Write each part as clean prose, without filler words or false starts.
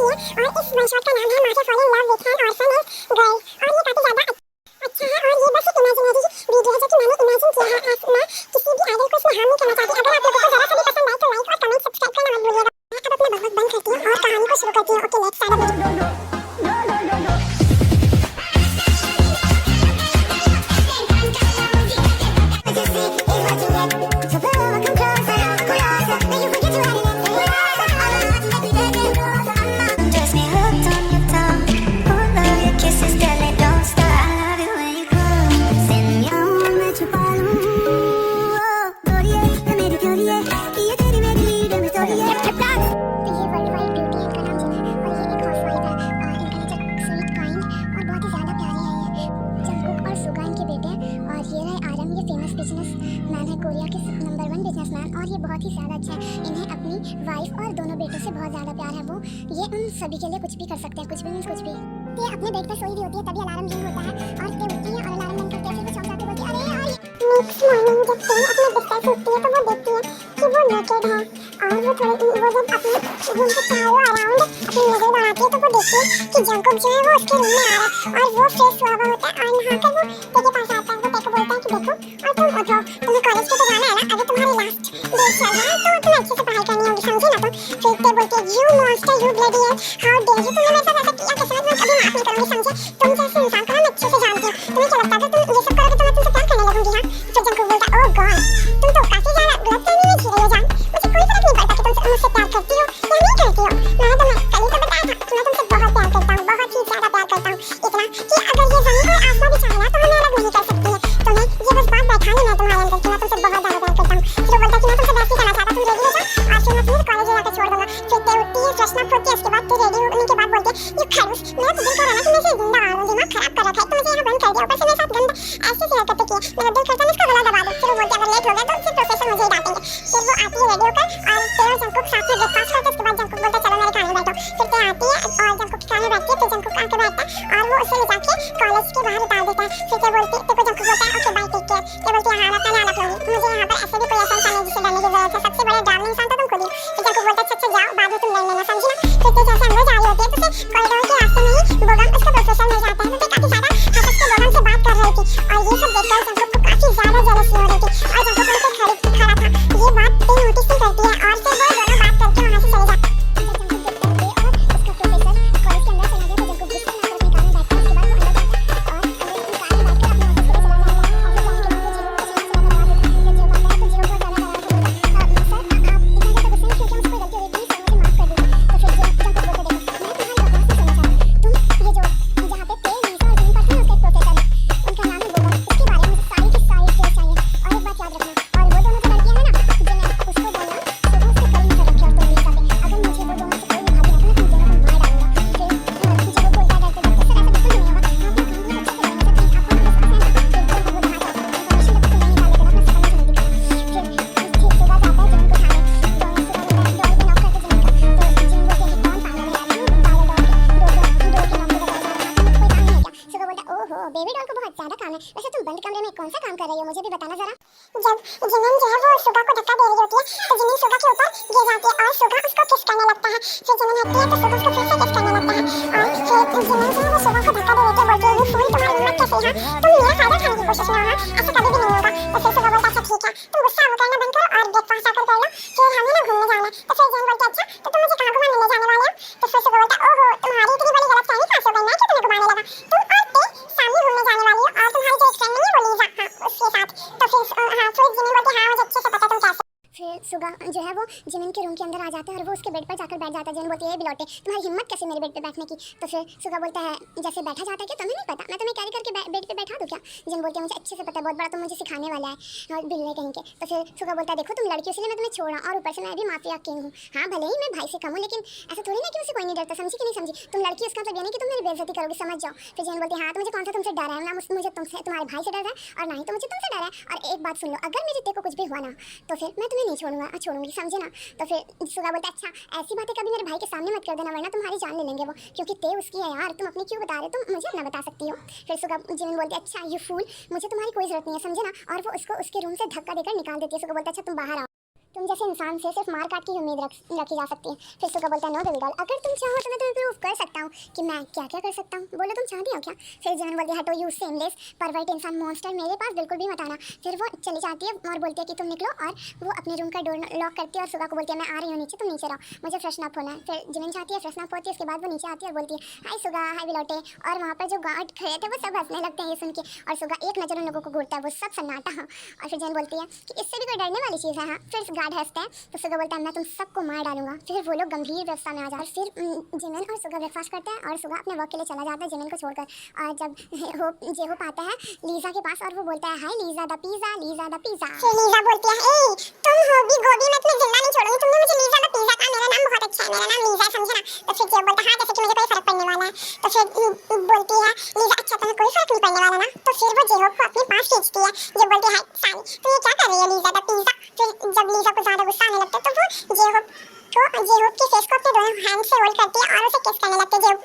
की है और इस वन शॉट का नाम है Marshal fall in love with an orphanage girl और ये काफी ज्यादा अच्छा है और ये बस एक इमेजिनरी वीडियो है जो कि मैंने इमेजिन किया है। मैं किसी भी आइडल को इसमें हार्म नहीं करना चाहती। अगर आप लोगों को जरा सा भी पसंद आए तो लाइक और कमेंट सब्सक्राइब करना मत भूलिएगा। अब अपना बकवास बंद करती हूँ और कहानी को शुरू करती हूँ। Okay let's start the video. और ये बहुत ही ज़्यादा अच्छा है। इन्हें अपनी वाइफ और दोनों बेटों से बहुत ज़्यादा प्यार है। वो ये उन सभी के लिए कुछ भी कर सकते हैं, कुछ भी मीन्स कुछ भी। ये अपने बेड पर सोई हुई होती है तभी अलार्म रिंग होता है और ये उठती है और अलार्म बंद करती है। फिर वो चौंक जाती है, बोलती है अरे यार। नेक्स्ट मॉर्निंग जब टेन अपने बिस्तर से उठती है तो वो देखती है कि वो नेकेड है और वो जब अपने रूम के चारों अराउंड अपनी नजर दौड़ाती है तो वो देखती है कि जंकुक जो है वो उसके रूम में आ रहा है और वो फ्रेश हुआ होता है और नहाकर वो तेरे पास आता है। वो तेरे को बोलता है कि देखो और तुम उठो, तुम्हें कॉलेज पे तो जाना है ना, अभी तुम्हारी लास्ट डे चल रहा है तो तुम्हें अच्छे से पढ़ाई करनी होगी, समझे ना तुम। फिर ते बोलती है you monster you bloody hell how dare you, तुमने मेरे साथ ऐसा किया कैसे? मैं कभी माफ नहीं करूंगी, समझे। तुम जैसे इंसान को मैं अच्छे से जानती हूँ। तुम्हें क्या लगता है अगर तुम ये सब करोगे तो मैं तुमसे प्यार करने लगूंगी? हाँ। फिर जंकुक बोलता है ओह गॉड तुम तो काफी ज्यादा गलत फहमी में जी रही हो जान। मुझे कोई फर्क नहीं पड़ता कि तुम मुझसे प्यार करती हो या नहीं करती हो। मैंने तुम्हें कल ही तो बताया था कि मैं तुमसे बहुत प्यार करता हूँ, बहुत ही ज्यादा प्यार करता हूँ। इतना कि अगर ये जमीन और आसमां भी चाहे ना तो हमें अलग नहीं कर सकती है। तुम्हें ये बस बात बैठानी है तुम्हारे अंदर कि मैं तुमसे बहुत ज्यादा प्यार करता हूँ। फिर वो बोलता है कि मैं तुमसे वैसे ही करना चाहता, तुम रेडी हो जाओ और फिर मैं तुम्हें कॉलेज जाकर छोड़ दूंगा। फिर ते उठती है, फ्रेशन अप होती है, उसके बाद ते रेडी होने के बाद बोलती है ये खरूस मेरा तो दिल कर रहा है कि मैं इसे जिंदा मारूं, दिमाग खराब कर रखा है, तुम मुझे यहाँ बंद कर दिया, ऊपर से मेरे साथ गंद ऐसे से हरकतें की है, मेरा दिल करता है इसको गला दबा दूं। फिर वो बोलती है अगर लेट हो गया तो फिर प्रोफेसर मुझे ही डांटेंगे। फिर वो आती है रेडी होकर और ते और जंकुक साथ में ब्रेकफास्ट करते हैं। उसके बाद जंकुक बोलता है चलो मेरे खाने बैठो। फिर ते आती है और जंकुक के खाने बैठती है। फिर जंकुक आके बैठता है और वो उसे ले जाके कॉलेज के बाहर उतार देता है। फिर ते बोलती ते को जंकुक बोलता है ओके बाय टेक केयर। ते बोलती है हाँ मैं अपना ध्यान रख लूंगी, मुझे यहाँ पर ऐसे भी कोई ऐसा इंसान है जिसे डरने की जरूरत है, सबसे बड़ा डरावना इंसान तो तुम खुद ही। फिर जंकुक बोलता है अच्छा जाओ बाद में तुम लड़ लेना, समझी ना। फिर ते जैसे अंदर जा रही होती है तो कॉरिडोर के रास्ते में ही बोगम उसका प्रोफेसर मिल जाता है। तो काफी ज्यादा आपस में बोगम से बात कर रही थी और ये सब देखकर जंकुक को काफी ज्यादा जेलसी हो रही थी और जंकुक उनसे खड़ा था। ये बात ते नोटिस नहीं करती है और फिर वो दोनों बात करके वहां से चले जाते हैं। बेबी डॉल को बहुत ज्यादा काम है। वैसे तुम बंद कमरे में कौन सा काम कर रही हो, मुझे भी बताना जरा। जब जिमिन जो है वो सुगा को धक्का दे रही होती है तो जिमिन सुगा के ऊपर गिर जाती है और सुगा उसको किस करने लगता है। फिर जिमिन हटती है तो सुगा उसको फिर से किस करने लगता है और फिर जिमिन जो है वो सुगा को धक्का दे देती है, बोलती है ये फूल तुम्हारी हिम्मत कैसे है, तुम मेरा फायदा खाने की कोशिश में हो, ऐसा कभी भी नहीं होगा। तो फिर सुगा बोलता अच्छा ठीक है तुम गुस्सा वो करना बंद करो और ब्रेकफास्ट आकर कर लो, फिर हमें ना घूमने जाना है। तो फिर जिमिन बोलती है अच्छा तो तुम मुझे कहाँ घुमाने ले जाने वाले हो। तो फिर सुगा बोलता है ओहो तुम्हारी इतनी बड़ी गलतफहमी कहाँ से हो गई, मैं क्यों तुम्हें घुमाने लगा, तुम और ते सामने घूमने जाने वाली हो और तुम्हारी जो एक फ्रेंड नहीं है वो लीजा हाँ उसके साथ। तो फिर हाँ फिर जिमिन बोलती है हाँ मुझे अच्छे से पता तुम कैसे। फिर सुगा जो है वो जिमिन के रूम के अंदर आ जाता है और वो उसके बेड पर जाकर बैठ जाता है। जिमिन बोलती है बिलौटे तुम्हारी हिम्मत कैसे मेरे बेड पे बैठने की। तो फिर सुगा बोलता है जैसे बैठा जाता है क्या तुम्हें नहीं पता, मैं तुम्हें कैरी करके बेड पे बैठा दूं क्या। जिमिन बोलती है मुझे अच्छे से पता है, बहुत बड़ा तुम मुझे सिखाने वाला है और बिल्ले कहीं के। तो फिर सुगा बोलता है देखो तुम लड़की इसलिए मैं तुम्हें छोड़ा और ऊपर से मैं भी माफिया किंग हूँ, हाँ भले ही मैं भाई से कम हूँ लेकिन ऐसा थोड़ी ना कि मुझसे कोई नहीं डरता, समझी कि नहीं समझी। तुम लड़की उसका मतलब ये नहीं कि तुम मेरी बेइज्जती करोगी, समझ जाओ। फिर जिमिन बोलती है हाँ तो मुझे कौन सा तुमसे डर है, ना मुझे तुमसे तुम्हारे भाई से डर है और ना ही तो मुझे तुमसे डर है। और एक बात सुन लो अगर मेरे ते को कुछ भी हुआ ना तो फिर मैं तुम्हें नहीं छोड़ूंगी समझे ना। तो फिर सुगा बोलता अच्छा ऐसी बातें कभी मेरे भाई के सामने मत कर देना वरना तुम्हारी जान ले लेंगे वो, क्योंकि ते उसकी है यार, तुम अपनी क्यों बता रहे, तुम मुझे अपना बता सकती हो। फिर सुगा जिमिन बोलती है अच्छा यू फूल मुझे तुम्हारी कोई जरूरत नहीं है समझे ना। और वो उसको उसके रूम से धक्का देकर निकाल देती है। सुगा बोलता अच्छा तुम बाहर आओ। तुम जैसे इंसान से सिर्फ मार काट की उम्मीद रखी जा सकती है। फिर सुगा बोलता है नो बेबी डॉल, अगर तुम चाहो तो मैं तुम्हें प्रूव कर सकता हूँ कि मैं क्या क्या कर सकता हूँ। बोलो तुम चाहती हो क्या? फिर जिमिन बोलती है हटो यू सेमलेस परवर्ट इंसान मॉन्स्टर, मेरे पास बिल्कुल भी मत आना। फिर वो चली जाती है और बोलती है कि तुम निकलो, और वो अपने रूम का डोर लॉक करती है और सुगा को बोलती है मैं आ रही हूँ नीचे, तुम नीचे रहो, मुझे फ्रेशन अप होना है। फिर जिमिन जाती है, फ्रेशन अप होती है, उसके बाद वो नीचे आती है और बोलती है हाय सुगा, हाय बिलोटे। और वहाँ पर जो गार्ड खड़े थे वो सब हंसने लगते हैं ये सुन के, और सुगा एक नज़र उन लोगों को घूरता है, वो सब सन्नाटा। और फिर जिमिन बोलती है कि इससे भी कोई डरने वाली चीज़ है। हाँ, फिर गार्ड हंसते हैं तो सुगा बोलता है मैं तुम सबको मार डालूंगा। फिर वो लोग गंभीर व्यवस्था में आ जाते हैं। फिर जिमिन और सुगा ब्रेकफास्ट करते हैं और सुगा अपने वर्क के लिए चला जाता है जिमिन को छोड़कर। और जब होप आता है लीजा के पास और वो बोलता है hi Lisa the pizza, Lisa the pizza. फिर लीजा बोलती है ए तुम हो भी गोभी, मैं तुम्हें जिंदा नहीं छोड़ूंगी, तुमने मुझे लीजा द पिज़्ज़ा कहा, मेरा नाम बहुत अच्छा है, मेरा नाम लीजा है, समझे ना? तो फिर जो बोलता है हाँ जैसे कि मुझे कोई फर्क पड़ने वाला है। तो फिर बोलती है लीजा अच्छा तुम्हें कोई फर्क नहीं पड़ने वाला ना? तो फिर वो जेहोप को अपने पास खींचती है, जो बोलती है सानी तुम ये क्या कर रही है लीजा द पिज़्ज़ा। फिर जब लीजा को ज्यादा गुस्सा आने लगता है तो वो जेहोप के फेस को अपने दोनों हैंड से होल्ड करती है और उसे किस करने लगती है। जेहोप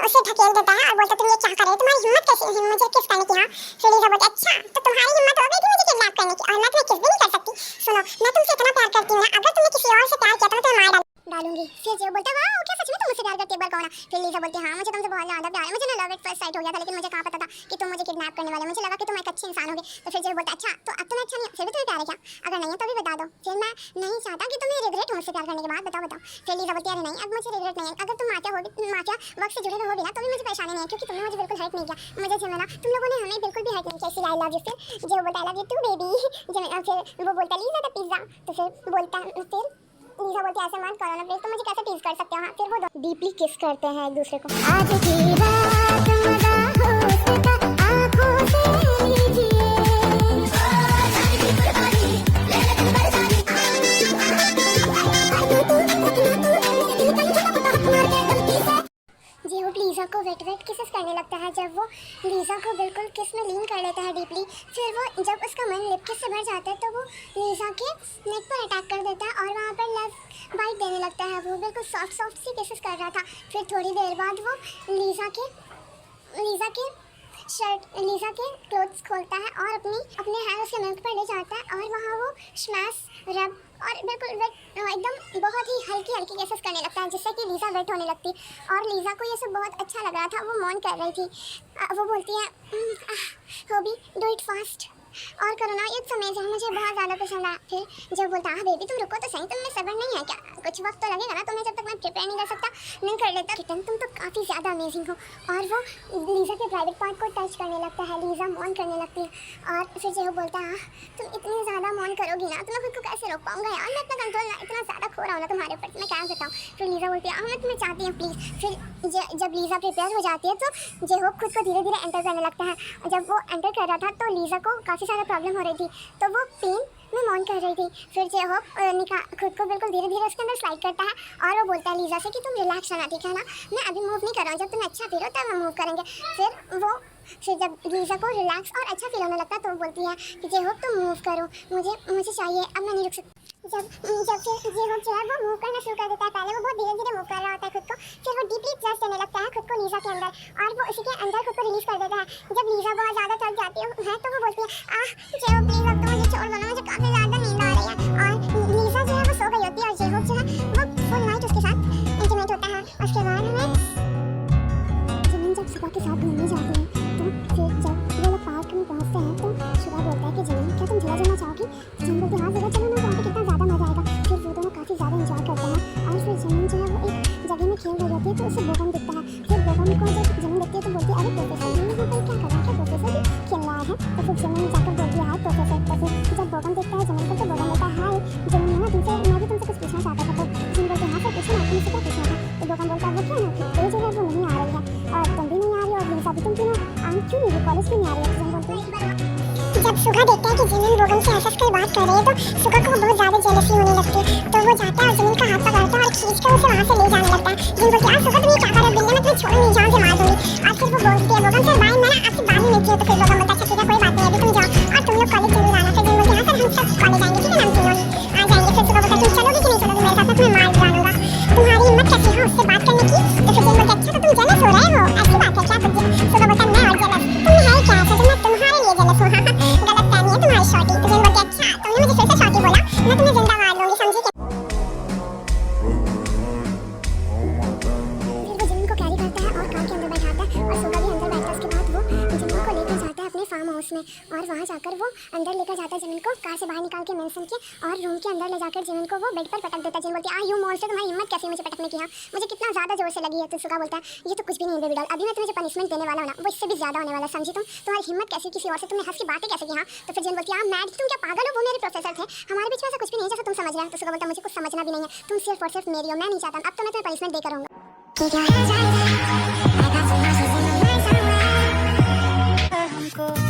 उसे ढकेल देता है और बोलता है तुम ये क्या कर रहे हो, तुम्हारी हिम्मत कैसे है मुझे किस करने की? हाँ, फिर लीजा बोलती है अच्छा तो तुम्हारी हिम्मत हो गई थी मुझे किडनैप करने की, और मैं तुम्हें किस भी नहीं कर सकती। सुनो मैं तुमसे इतना प्यार करती हूँ ना, अगर तुमने किसी और से प्यार किया तो मैं तुम्हें मार डालूंगी। फिर जेहोप बोलता है वाह क्या सच में तुम मुझसे प्यार करती है, एक बार कहो ना। फिर लीजा बोलती है हाँ मुझे तुमसे बहुत ज्यादा प्यार है, मुझे ना लव एट फर्स्ट साइट हो गया था, लेकिन मुझे कहाँ पता था कि तुम मुझे किडनैप करने वाले, मुझे लगा कि तुम एक अच्छे इंसान होगे। तो फिर जेहोप बोलता है अच्छा तो अब तुम्हें अच्छा नहीं, फिर भी तुम्हें प्यार है क्या? अगर नहीं है तो भी बता दो, फिर मैं नहीं चाहता कि तुम्हें रिग्रेट हो मुझसे प्यार करने के बाद, बताओ। फिर लीजा बोलती है अरे नहीं अब मुझे रिग्रेट नहीं है, अगर तुम माफिया वर्क से जुड़े रहोगे ना तो भी मुझे परेशानी नहीं है, क्योंकि तुमने मुझे बिल्कुल हर्ट नहीं किया, मुझे जिमिन तुम लोगों ने हमें बिल्कुल भी हर्ट नहीं किया, इसलिए आई लव यू। फिर जेहोप बोलता है I love you too baby. फिर वो बोलता है लीजा द पिज़्ज़ा। तो फिर बोलता है फिर लीजा बोलती है ऐसे मत करो ना प्लीज, तुम मुझे कैसे टीज कर सकते हो। हाँ, फिर वो डीपली किस करते हैं एक दूसरे को। आज की रात मजा हो सका आँखों से लीजिए। जेहोप लीजा को वेट किसेस करने लगता है। जब वो लीजा को बिल्कुल किस में लीन कर लेता है डीपली, फिर वो जब उसका मन लिप किस से भर जाता है तो वो लीजा के नेक पर अटैक कर देता है और वहाँ पर लव बाइट देने लगता है। वो बिल्कुल सॉफ्ट सी किसेस कर रहा था। फिर थोड़ी देर बाद वो लीजा के क्लोथ्स खोलता है और अपने हैंड उसके मिल्क पर ले जाता है और वहाँ वो स्मैश रब और बिल्कुल एकदम बहुत ही हल्की केसेस करने लगता है, जिससे कि लीजा वेट होने लगती। और लीजा को ये सब बहुत अच्छा लग रहा था, वो मौन कर रही थी। वो बोलती है होबी डू इट फास्ट और करो ना, ये अमेजिंग मुझे बहुत ज़्यादा पसंद आया। फिर जब बोलता है बेबी तुम रुको तो सही, तुम में सब्र नहीं है क्या? कुछ वक्त तो लगेगा ना तुम्हें, जब तक मैं प्रिपेयर नहीं कर सकता नहीं कर लेता। किटन तुम तो काफ़ी ज़्यादा अमेजिंग हो। और वो लीजा के प्राइवेट पार्ट को टच करने लगता है, लीजा मौन करने लगती है। और फिर जो बोलता है तुम इतनी ज़्यादा मौन करोगी ना तो मैं खुद को कैसे रोक पाऊंगा यार, मैं अपना कंट्रोल इतना ज़्यादा खो रहा हूँ ना तुम्हारे ऊपर, मैं क्या बताऊँ। फिर लीजा बोलती है मैं तुम्हें चाहती हूँ प्लीज़। फिर जब लीजा प्रिपेयर हो जाती है तो जेहोप खुद को धीरे धीरे एंटर करने लगता है। जब वो एंटर कर रहा था तो लीजा को काफ़ी सारा प्रॉब्लम हो रही थी, तो वो पेन में मौन कर रही थी। फिर जेहोप खुद को बिल्कुल धीरे धीरे उसके अंदर स्लाइड करता है और वो बोलता है लीजा से कि तुम रिलैक्स रहना, ठीक है ना, मैं अभी मूव नहीं कर रहा हूँ, जब तुम्हें अच्छा फील हो तब हम मूव करेंगे। फिर जब लीजा को रिलैक्स और अच्छा फील होने लगता है तो वो बोलती है कि जेहोप तुम मूव करो, मुझे चाहिए, अब मैं नहीं रुक सकती। जब फिर जेहोप जो है वो मूव करना शुरू कर देता है। पहले वो बहुत धीरे धीरे मूव कर रहा होता है खुद को, फिर वो डीपली ट्रस्ट देने लगता है खुद को लीजा के अंदर और वो उसी के अंदर खुद को रिलीज कर देता है। जब लीजा बहुत ज़्यादा थक जाती है तो वो बोलती है जेहोप प्लीज अब तो मुझे छोड़ दो ना, मुझे काफ़ी ज़्यादा नींद आ रही है। और लीजा जो है वो सो गई होती है और जेहोप जो है वो फुल नाइट उसके साथ इंटीमेट होता है। उसके बाद हमें जिमिन जब सुबह के साथ घूमने जाती है तो फिर जब वो लोग पार्क में पहुँचते हैं तो सुबह बोलता है कि जिमिन क्या तुम झूला झूलना चाहोगी? जिमिन बोलती है हाँ ज़रूर, चलो ना, वहाँ पे कितना ज़्यादा मज़ा आएगा। फिर वो दोनों काफ़ी ज़्यादा इंजॉय करते हैं और फिर जिमिन जो है वो एक जगह में खेल रही होती है तो उसे बोगन दिखता है। फिर बोगन को जब जिमिन देखती है तो बोलती है अरे प्रोफेसर ये यहाँ पर क्या कर रहा है, क्या प्रोफेसर भी खेल रहा है? तो फिर जिमिन जाकर बोलती है हाय प्रोफेसर। तो फिर जब बोगन देखता है जिमिन को तो बोगन बोलता है हाय जिमिन, मैं भी तुमसे कुछ पूछना चाहता था। तो जिमिन बोलती है हाँ सर पूछो ना, तुमसे क्या पूछना था? तो बोगन बोलता है वो क्या ना वो जो है वो नहीं आ रही है और तुम भी नहीं आ रही हो और लीजा भी, तुम तीनों क्यों नहीं, कॉलेज क्यों नहीं आ रही है? जिमिन बोलती है जब सुगा देखता है कि जिमिन बोगन से हंस कर बात कर रही है तो सुगा को बहुत ज़्यादा जेलसी होने लगती है। तो वो जाता है और जिमिन का हाथ पकड़ता है और खींच कर उसे वहाँ से ले जाने लगता है। जिमिन बोलती है सुगा तुम ये क्या कर रहे हो, बिल्ली मैं तुम्हें छोड़ नहीं, जान से मार दूंगी। और फिर वो बोलती है बोगन सर बाय, मैं ना आपसे बाद में मिलती हूँ। तो फिर बोगन बोलता है ठीक है कोई बात नहीं, अभी तुम जाओ और तुम लोग कॉलेज जरूर आना। फिर जिमिन बोलती है हाँ सर हम सब कॉलेज आएंगे, ठीक है ना, हम तीनों आ जाएंगे। फिर सुगा बोलता है तुम चलोगे कि नहीं चलोगे मेरे साथ, मैं तुम्हें मार डालूंगा, तुम्हारी हिम्मत कैसी है उससे बात करने की? तो फिर जिमिन बोलती है अच्छा तो तुम जेलस हो रहे हो, ऐसी बात है क्या? तो सुगा बोलता है मैं और जेलस, तुम है क्या ऐसा जो मैं तुम्हारे लिए जेलस हूँ? गलत फहमी है तुम्हारी शॉर्टी। तो जिमिन बोलती है अच्छा तुमने मुझे फिर से शॉर्टी बोला, मैं तुम्हें जिंदा मार लूंगी। जाकर वो अंदर लेकर जाता है जिमिन को, कार से बाहर निकाल के मेंशन के, और रूम के अंदर ले जाकर जिमिन को वो बेड पर पटक देता है। जिमिन बोलती है यू मॉन्स्टर, तुम्हारी हिम्मत कैसी मुझे पटकने की। हाँ मुझे कितना ज्यादा जोर से लगी है। तो सुगा बोलता है ये तो कुछ भी नहीं है बेबी डॉल, अभी मैं तुम्हें जो पनिशमेंट देने वाला हूं ना वो इससे भी ज्यादा होने वाला, समझी तुम? तुम्हारी हिम्मत कैसी किसी और से, तुमने हंस की बातें कैसे की। हाँ तो फिर जिमिन बोलती है मैड तुम क्या पागल हो, वो मेरे प्रोफेसर थे, हमारे बीच में ऐसा कुछ भी नहीं जैसा तुम समझ रहे हो। तो सुगा बोलता है मुझे कुछ समझना भी नहीं है, तुम सिर्फ और सिर्फ मेरी हो, मैं नहीं चाहता। अब तो मैं तुम्हें पनिशमेंट देकर रहूंगा। Keep your hands right there. I got some horses in my mind somewhere. हमको